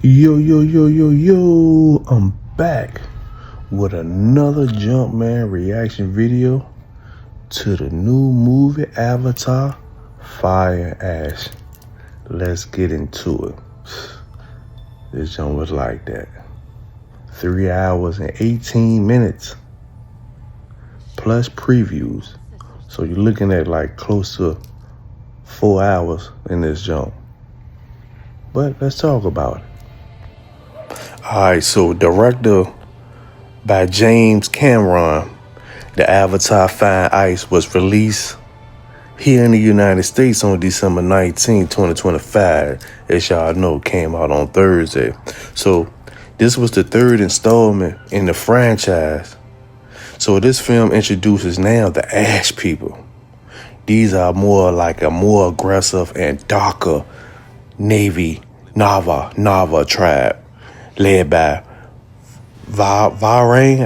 Yo, yo, yo, yo, yo, I'm back with another Jumpman reaction video to the new movie Avatar, Fire and Ash. Let's get into it. This jump was like that. 3 hours and 18 minutes plus previews. So you're looking at like close to 4 hours in this jump. But let's talk about it. Alright, so director by James Cameron, the Avatar Fire and Ice was released here in the United States on December 19, 2025. As y'all know, came out on Thursday. So this was the third installment in the franchise. So this film introduces now the Ash people. These are more like a more aggressive and darker Nava tribe, led by Varang,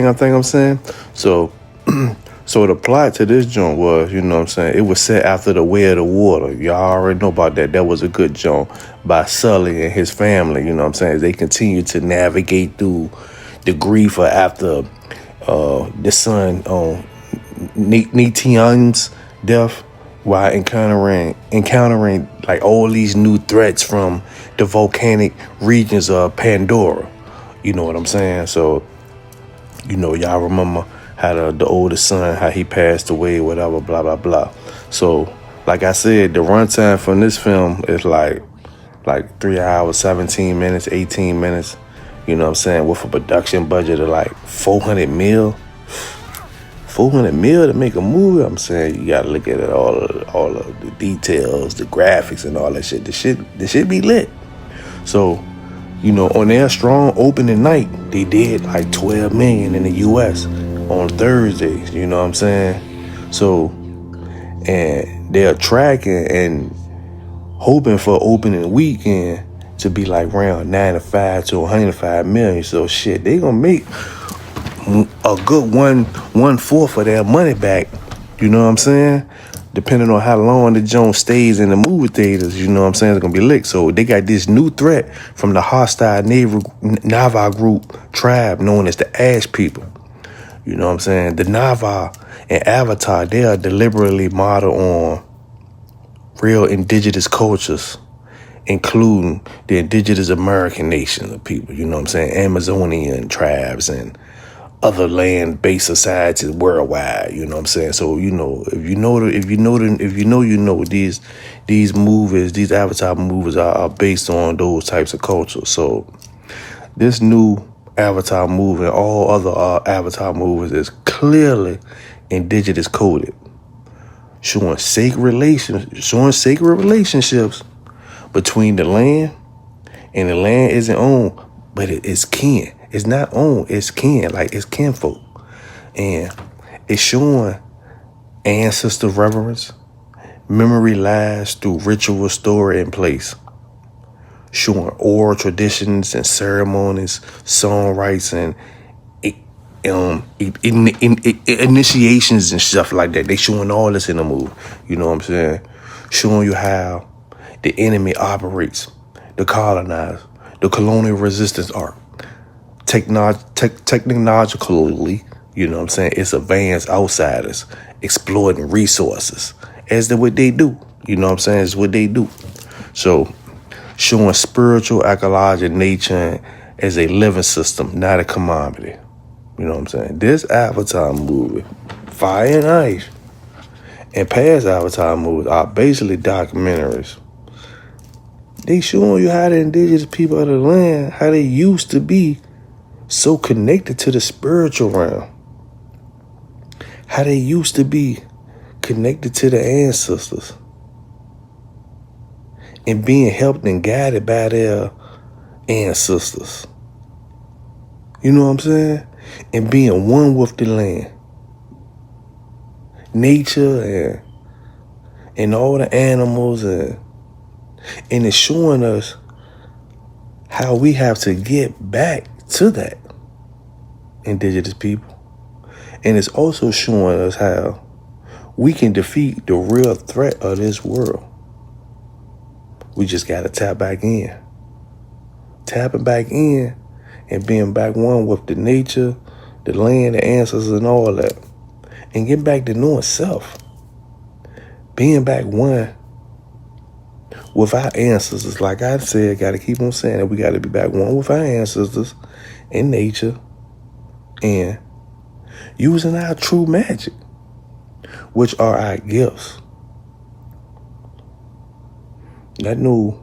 I think I'm saying. So the plot to this joint was, you know what I'm saying, it was set after the Way of the Water. Y'all already know about that. That was a good joint by Sully and his family, you know what I'm saying, as they continue to navigate through the grief after the son on Nitian's death, while encountering like all these new threats from the volcanic regions of Pandora. You know what I'm saying? So, you know, y'all remember how the oldest son, how he passed away, whatever, blah, blah, blah. So, like I said, the runtime from this film is like 3 hours, 17 minutes, 18 minutes. You know what I'm saying? With a production budget of like 400 mil. 400 mil to make a movie. I'm saying you gotta look at it, all of the details, the graphics and all that shit. The shit be lit. So, you know, on their strong opening night, they did like 12 million in the US on Thursdays, you know what I'm saying? So, and they're tracking and hoping for opening weekend to be like around 95 to 105 million. So shit, they gonna make a good 1/4 of their money back, you know what I'm saying? Depending on how long the joint stays in the movie theaters, you know what I'm saying, it's gonna be lit. So they got this new threat from the hostile Nava group tribe known as the Ash people. You know what I'm saying? The Nava and Avatar, they are deliberately modeled on real indigenous cultures, including the indigenous American nations of people, you know what I'm saying? Amazonian tribes and other land-based societies worldwide, you know what I'm saying? So, you know, these movies, these Avatar movies are based on those types of cultures. So this new Avatar movie and all other Avatar movies is clearly indigenous coded, showing sacred relationships between the land, and the land isn't owned, but it's kin. It's not owned, it's kin, like it's kinfolk. And it's showing ancestor reverence, memory lies through ritual story in place, showing oral traditions and ceremonies, song rites, and initiations and stuff like that. They showing all this in the movie, you know what I'm saying? Showing you how the enemy operates, the colonizers, the colonial resistance art. Technologically, you know what I'm saying, it's advanced outsiders exploiting resources as what they do. You know what I'm saying? It's what they do. So showing spiritual, ecological nature as a living system, not a commodity. You know what I'm saying? This Avatar movie, Fire and Ice, and past Avatar movies are basically documentaries. They showing you how the indigenous people of the land, how they used to be so connected to the spiritual realm, how they used to be connected to the ancestors and being helped and guided by their ancestors. You know what I'm saying? And being one with the land, nature, and all the animals, and it's showing us how we have to get back to that, indigenous people. And it's also showing us how we can defeat the real threat of this world. We just got to tap back in. tapping back in and being back one with the nature, the land, the ancestors, and all that. And get back to knowing self. Being back one with our ancestors. Like I said, got to keep on saying that we got to be back one with our ancestors in nature and using our true magic, which are our gifts. That new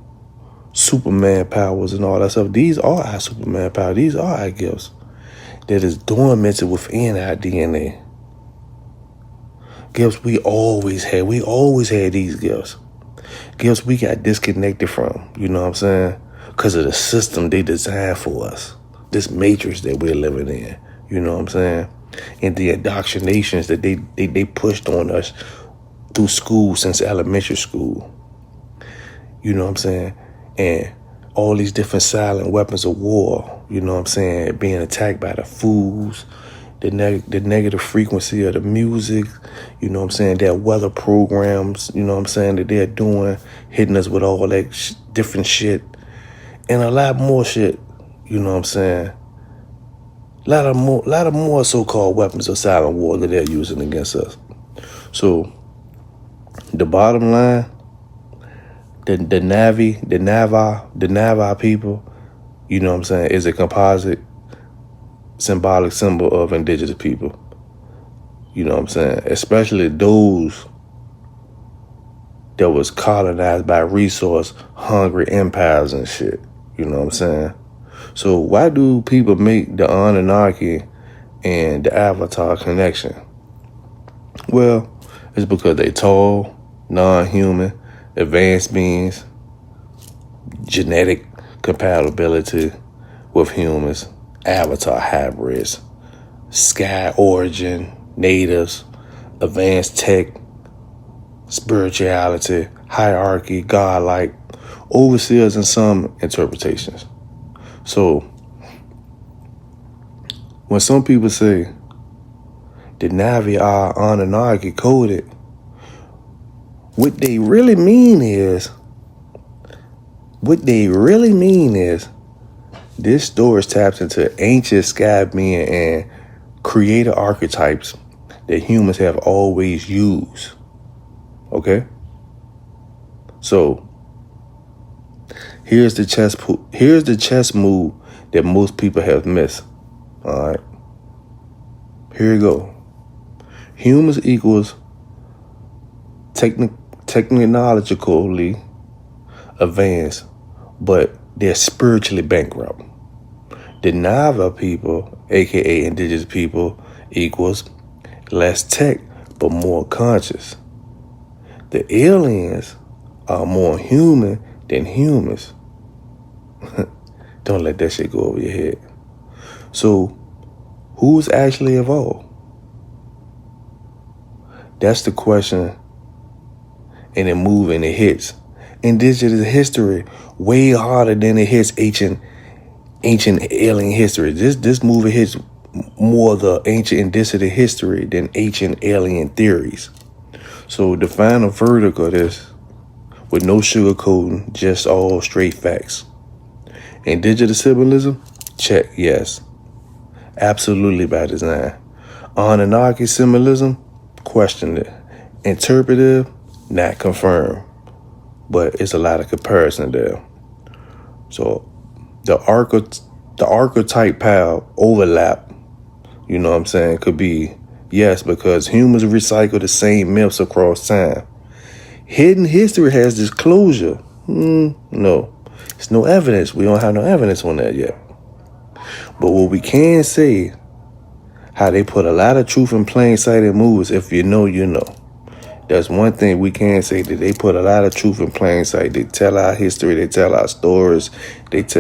Superman powers and all that stuff, these are our Superman powers. These are our gifts that is dormanted within our DNA. Gifts we always had. We always had these gifts. Gifts we got disconnected from, you know what I'm saying? Because of the system they designed for us. This matrix that we're living in, you know what I'm saying? And the indoctrinations that they pushed on us through school since elementary school. You know what I'm saying? And all these different silent weapons of war, you know what I'm saying? Being attacked by the fools, the negative frequency of the music, you know what I'm saying? Their weather programs, you know what I'm saying, that they're doing, hitting us with all that different shit. And a lot more shit, you know what I'm saying? A lot of more so-called weapons of silent war that they're using against us. So the bottom line, the Navajo people, you know what I'm saying, is a composite symbolic symbol of indigenous people. You know what I'm saying? Especially those that was colonized by resource-hungry empires and shit. You know what I'm saying? So why do people make the Anunnaki and the Avatar connection? Well, it's because they tall, non-human, advanced beings, genetic compatibility with humans, Avatar hybrids, sky origin, natives, advanced tech, spirituality, hierarchy, godlike, overseers in some interpretations. So when some people say the Navi are Anunnaki coded, what they really mean is this story taps into ancient sky being and creator archetypes that humans have always used. Okay? So here's the chess move that most people have missed. Alright. Here you go. Humans equals technologically advanced, but they're spiritually bankrupt. The Nava people, aka indigenous people, equals less tech but more conscious. The aliens are more human than humans. Don't let that shit go over your head. So who's actually evolved? That's the question. And it moves and it hits indigenous history way harder than it hits ancient alien history. This movie hits more the ancient indigenous history than ancient alien theories. So define a verdict of this with no sugarcoating, just all straight facts. Indigenous symbolism? Check, yes. Absolutely by design. Anunnaki symbolism? Question it. Interpretive? Not confirmed. But it's a lot of comparison there. So the archetype power overlap, you know what I'm saying, could be yes, because humans recycle the same myths across time. Hidden history has disclosure. No. It's no evidence. We don't have no evidence on that yet. But what we can say, how they put a lot of truth in plain sight in movies, if you know, you know. That's one thing we can say, that they put a lot of truth in plain sight. They tell our history, they tell our stories, these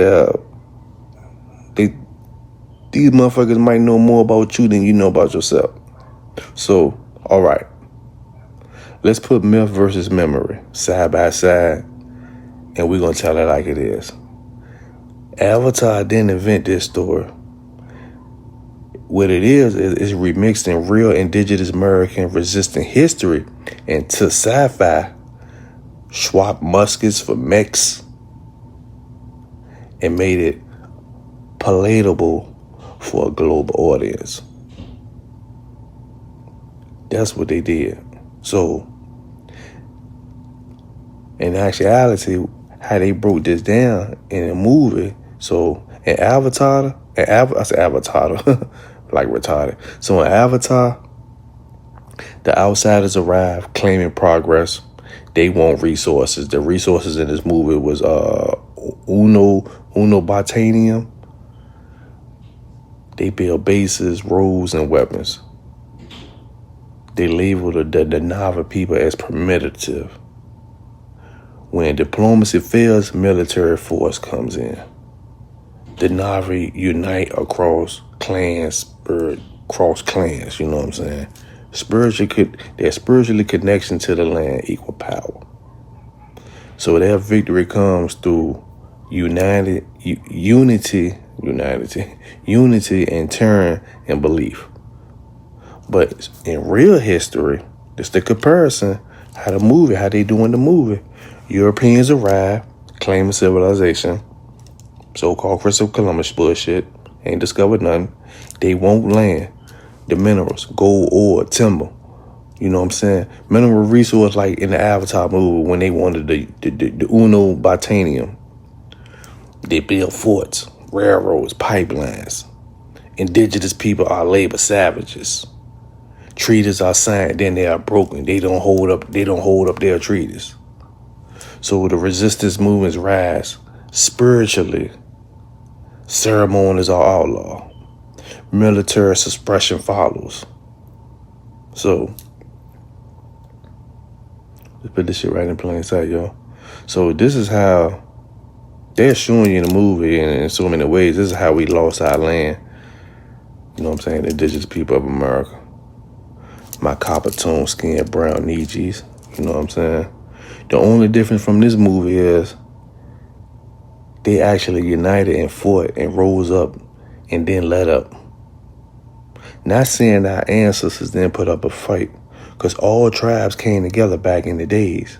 motherfuckers might know more about you than you know about yourself. So, all right. Let's put myth versus memory side by side, and we're going to tell it like it is. Avatar didn't invent this story. What it is remixed in real indigenous American resistant history into sci-fi, swap muskets for mechs, and made it palatable for a global audience. That's what they did. So, in actuality, how they broke this down in a movie. So, in Avatar, I said Avatar, like retarded. So, in Avatar, the outsiders arrive claiming progress. They want resources. The resources in this movie was Unobatainium. They build bases, roads, and weapons. They label the Na'vi people as primitive. When diplomacy fails, military force comes in. The Na'vi unite across clans, cross clans, you know what I'm saying? Their spiritually connection to the land equal power. So their victory comes through unity and turn and belief. But in real history, it's the comparison, how they do in the movie. Europeans arrive, claiming civilization, so-called Christopher Columbus bullshit, ain't discovered nothing. They won't land the minerals, gold, ore, timber. You know what I'm saying? Mineral resource like in the Avatar movie when they wanted the Unobatainium. They build forts, railroads, pipelines. Indigenous people are labor savages. Treaties are signed, then they are broken. They don't hold up their treaties. So the resistance movements rise spiritually. Ceremonies are outlawed. Military suppression follows. So let's put this shit right in plain sight, yo. So this is how they're showing you in the movie, and in so many ways, this is how we lost our land. You know what I'm saying? The indigenous people of America. My copper tone skin, brown Nijis. You know what I'm saying? The only difference from this movie is they actually united and fought and rose up and then let up. Not saying our ancestors didn't put up a fight, because all tribes came together back in the days.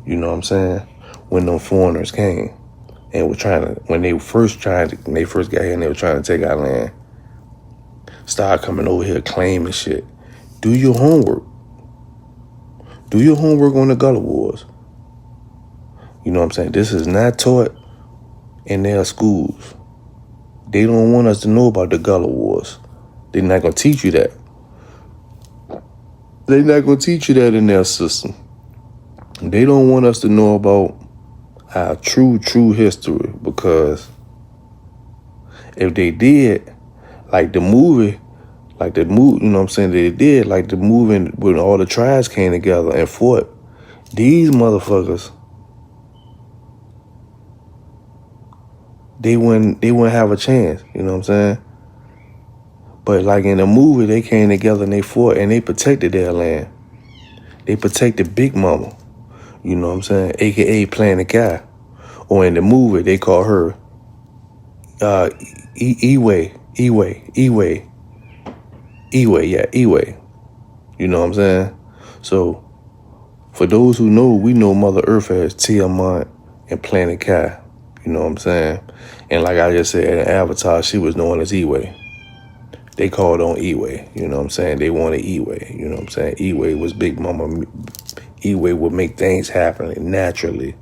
You know what I'm saying? When them foreigners came and when they first got here and they were trying to take our land. Start coming over here claiming shit. Do your homework. Do your homework on the Gullah Wars. You know what I'm saying? This is not taught in their schools. They don't want us to know about the Gullah Wars. They're not going to teach you that. They're not going to teach you that in their system. They don't want us to know about our true history, because if they did, like the movie, you know what I'm saying, they did, like the movie when all the tribes came together and fought, these motherfuckers, they wouldn't have a chance, you know what I'm saying? But like in the movie, they came together and they fought and they protected their land. They protected Big Mama, you know what I'm saying, AKA Planet Guy. Or in the movie, they call her Eway. You know what I'm saying? So, for those who know, we know Mother Earth as Tiamat and Planet Kai. You know what I'm saying? And like I just said, in Avatar, she was known as Eway. They called on Eway. You know what I'm saying? They wanted Eway. You know what I'm saying? Eway was Big Mama. Eway would make things happen naturally.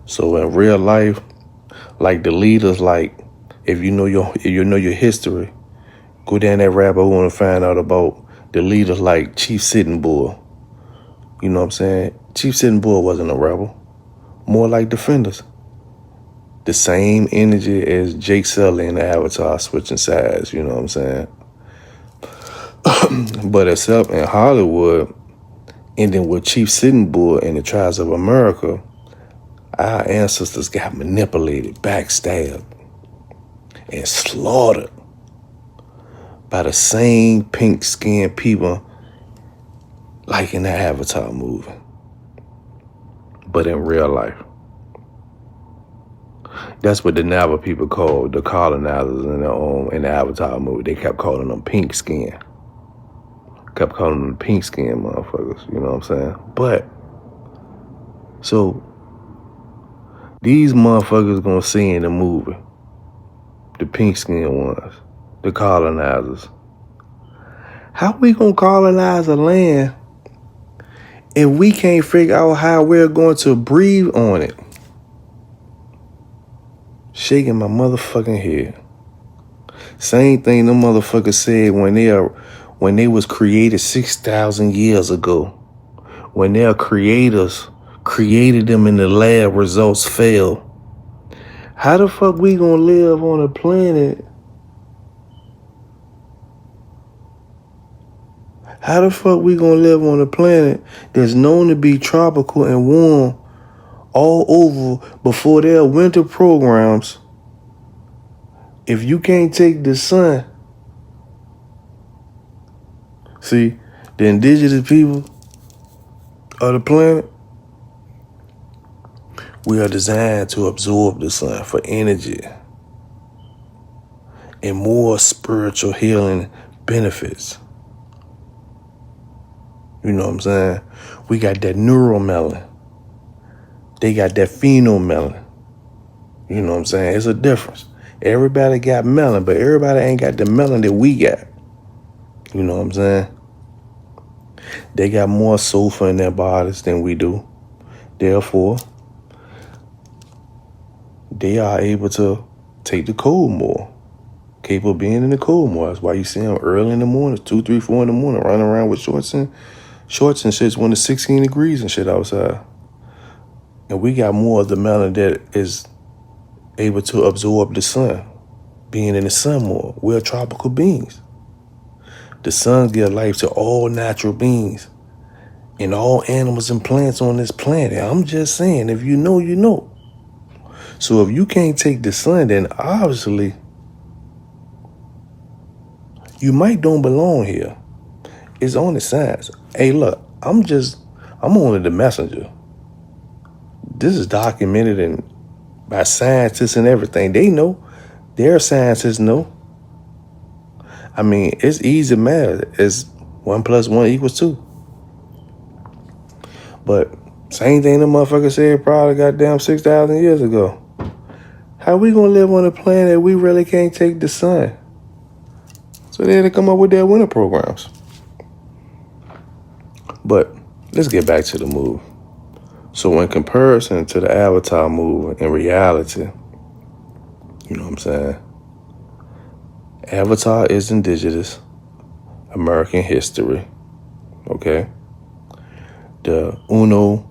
So in real life, like the leaders, like if you know your history, go down that rabbit hole and find out about the leaders like Chief Sitting Bull. You know what I'm saying? Chief Sitting Bull wasn't a rebel. More like defenders. The same energy as Jake Sully in the Avatar switching sides, you know what I'm saying? But except in Hollywood, ending with Chief Sitting Bull and the Tribes of America, our ancestors got manipulated, backstabbed, and slaughtered by the same pink-skinned people like in the Avatar movie, but in real life. That's what the Na'vi people called the colonizers in the Avatar movie. They kept calling them pink skin. Kept calling them pink skin motherfuckers, you know what I'm saying? But, so, These motherfuckers gonna see in the movie, the pink skinned ones, the colonizers. How we gonna colonize a land if we can't figure out how we're going to breathe on it? Shaking my motherfucking head. Same thing the motherfuckers said when they was created 6,000 years ago. When their creators created them in the lab, results failed. How the fuck we gonna live on a planet? How the fuck we gonna live on a planet that's known to be tropical and warm all over before there are winter programs? If you can't take the sun, see, the indigenous people of the planet, we are designed to absorb the sun for energy and more spiritual healing benefits. You know what I'm saying? We got that neuromelanin. They got that phenomelanin. You know what I'm saying? It's a difference. Everybody got melanin, but everybody ain't got the melanin that we got. You know what I'm saying? They got more sulfur in their bodies than we do. Therefore, they are able to take the cold more. Capable of being in the cold more. That's why you see them early in the morning, 2, 3, 4 in the morning, running around with shorts and shit when it's 16 degrees and shit outside. And we got more of the melanin that is able to absorb the sun, being in the sun more. We're tropical beings. The sun gives life to all natural beings and all animals and plants on this planet. I'm just saying, if you know, you know. So if you can't take the sun, then obviously you might don't belong here. It's on the science. Hey, look, I'm only the messenger. This is documented and by scientists and everything. They know. Their scientists know. I mean, it's easy math. It's 1 + 1 = 2. But same thing the motherfucker said probably goddamn 6,000 years ago. How we gonna live on a planet we really can't take the sun? So they had to come up with their winter programs. But let's get back to the movie. So in comparison to the Avatar movie, in reality, you know what I'm saying? Avatar is indigenous American history, okay? The Uno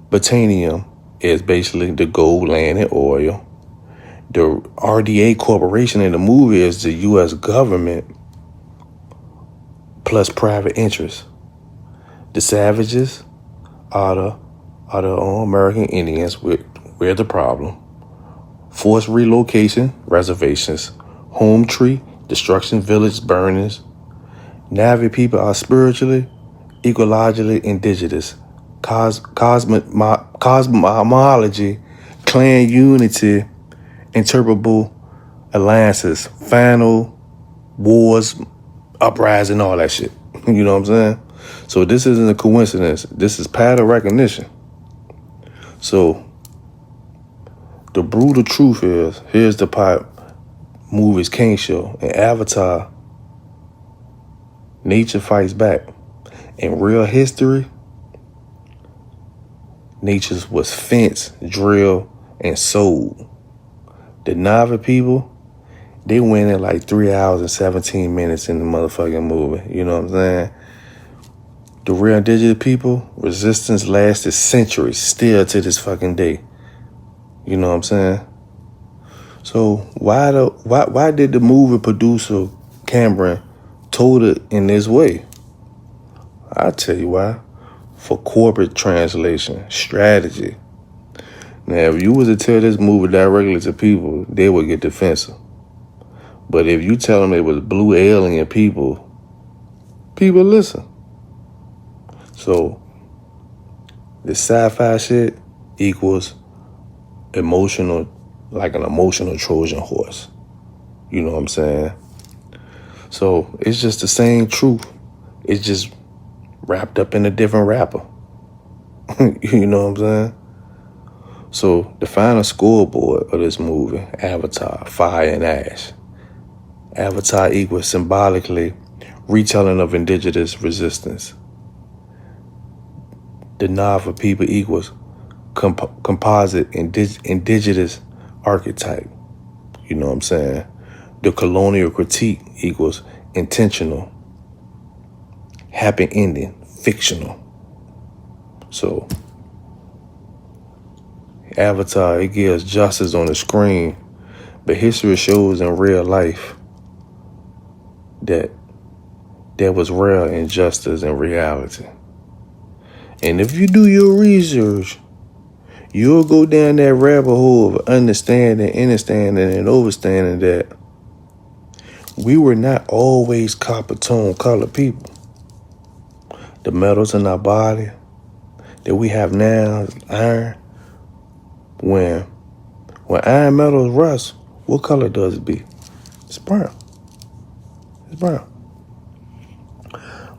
Botanium is basically the gold, land, and oil. The RDA Corporation in the movie is the U.S. government plus private interests. The savages are the American Indians. We're the problem. Forced relocation, reservations, home tree, destruction, village burnings. Navi people are spiritually, ecologically indigenous. Cosmology, clan unity, interpretable alliances, final wars, uprising, all that shit. You know what I'm saying? So this isn't a coincidence. This is pattern recognition. So the brutal truth is, here's the part movies can't show. In Avatar, nature fights back. In real history, nature was fenced, drilled, and sold. The Na'vi people, they went in like 3 hours and 17 minutes in the motherfucking movie. You know what I'm saying? The real indigenous people, resistance lasted centuries, still to this fucking day. You know what I'm saying? So why did the movie producer Cameron told it in this way? I'll tell you why. For corporate translation, strategy. Now, if you was to tell this movie directly to people, they would get defensive. But if you tell them it was blue alien people listen. So, the sci-fi shit equals emotional, like an emotional Trojan horse. You know what I'm saying? So, it's just the same truth. It's just wrapped up in a different wrapper. You know what I'm saying? So the final scoreboard of this movie, Avatar, Fire and Ash. Avatar equals symbolically retelling of indigenous resistance. The Nava people equals composite indigenous archetype. You know what I'm saying? The colonial critique equals intentional, happy ending, fictional. So Avatar, it gives justice on the screen, but history shows in real life that there was real injustice in reality. And if you do your research, you'll go down that rabbit hole of understanding, and overstanding that we were not always copper tone colored people. The metals in our body that we have now, iron, when iron metals rust, what color does it be? It's brown. It's brown.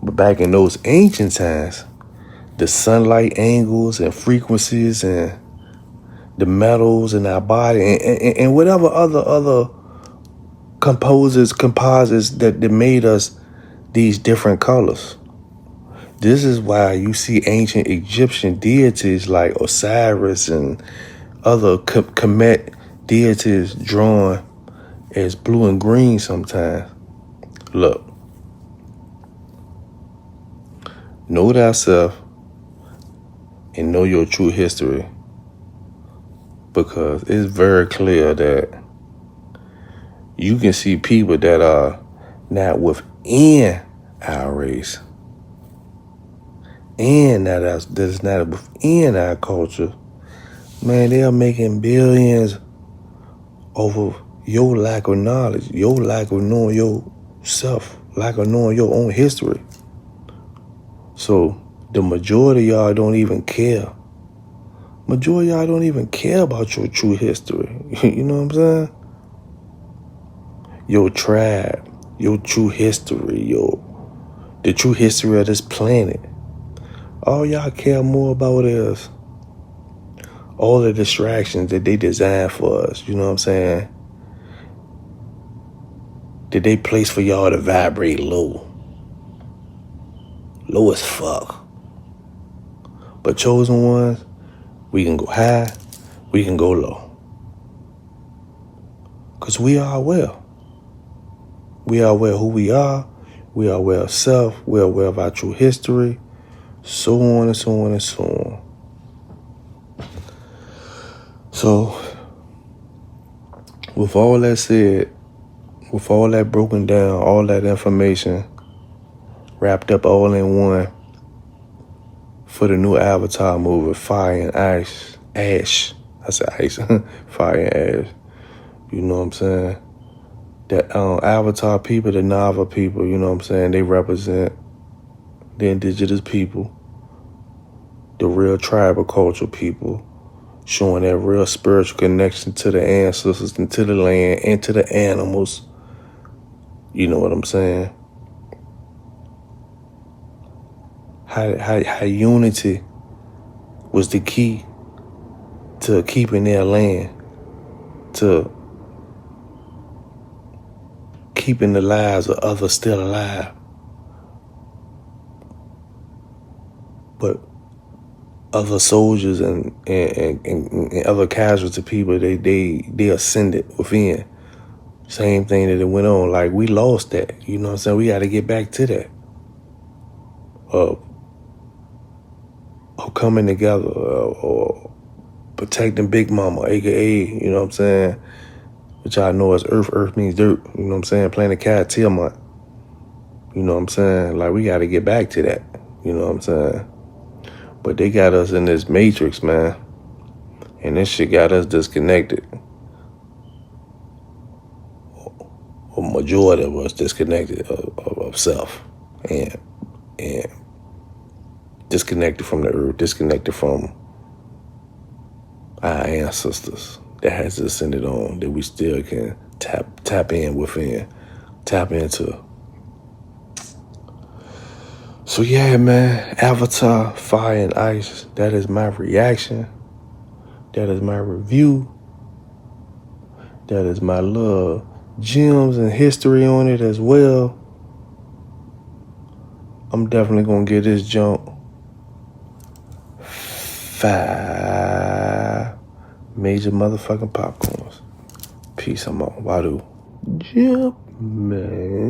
But back in those ancient times, the sunlight angles and frequencies and the metals in our body and whatever other composites that made us these different colors. This is why you see ancient Egyptian deities like Osiris and other Kemet deities drawn as blue and green sometimes. Look, know thyself and know your true history, because it's very clear that you can see people that are not within our race and that's not within our culture. Man, they are making billions over your lack of knowledge, your lack of knowing yourself, lack of knowing your own history. So the majority of y'all don't even care. Majority of y'all don't even care about your true history. You know what I'm saying? Your tribe, your true history, the true history of this planet. All y'all care more about is all the distractions that they designed for us. You know what I'm saying? That they place for y'all to vibrate low. Low as fuck. But chosen ones, we can go high, we can go low. Because we are aware. We are aware of who we are. We are aware of self. We are aware of our true history. So on and so on and so on. So, with all that said, with all that broken down, all that information wrapped up all in one for the new Avatar movie, Fire and Ash. I said ice. Fire and Ash. You know what I'm saying? That Avatar people, the Nava people, you know what I'm saying? They represent the indigenous people, the real tribal cultural people, showing that real spiritual connection to the ancestors and to the land and to the animals. You know what I'm saying? How unity was the key to keeping their land, to keeping the lives of others still alive. But other soldiers and other casualty people, they ascended within. Same thing that it went on. Like, we lost that. You know what I'm saying? We got to get back to that. Of coming together, or protecting Big Mama, a.k.a., you know what I'm saying? Which I know is Earth. Earth means dirt. You know what I'm saying? Planet Cat, Tiamat. You know what I'm saying? Like, we got to get back to that. You know what I'm saying? But they got us in this matrix, man. And this shit got us disconnected. A majority of us disconnected of self. And disconnected from the earth, disconnected from our ancestors that has descended on, that we still can tap in within, tap into. So yeah, man, Avatar, Fire and Ice, that is my reaction That is my review. That is my little gems and history on it as well. I'm definitely gonna give this junk 5 major motherfucking popcorns. Peace, I'm on. Wadu. Jump, man.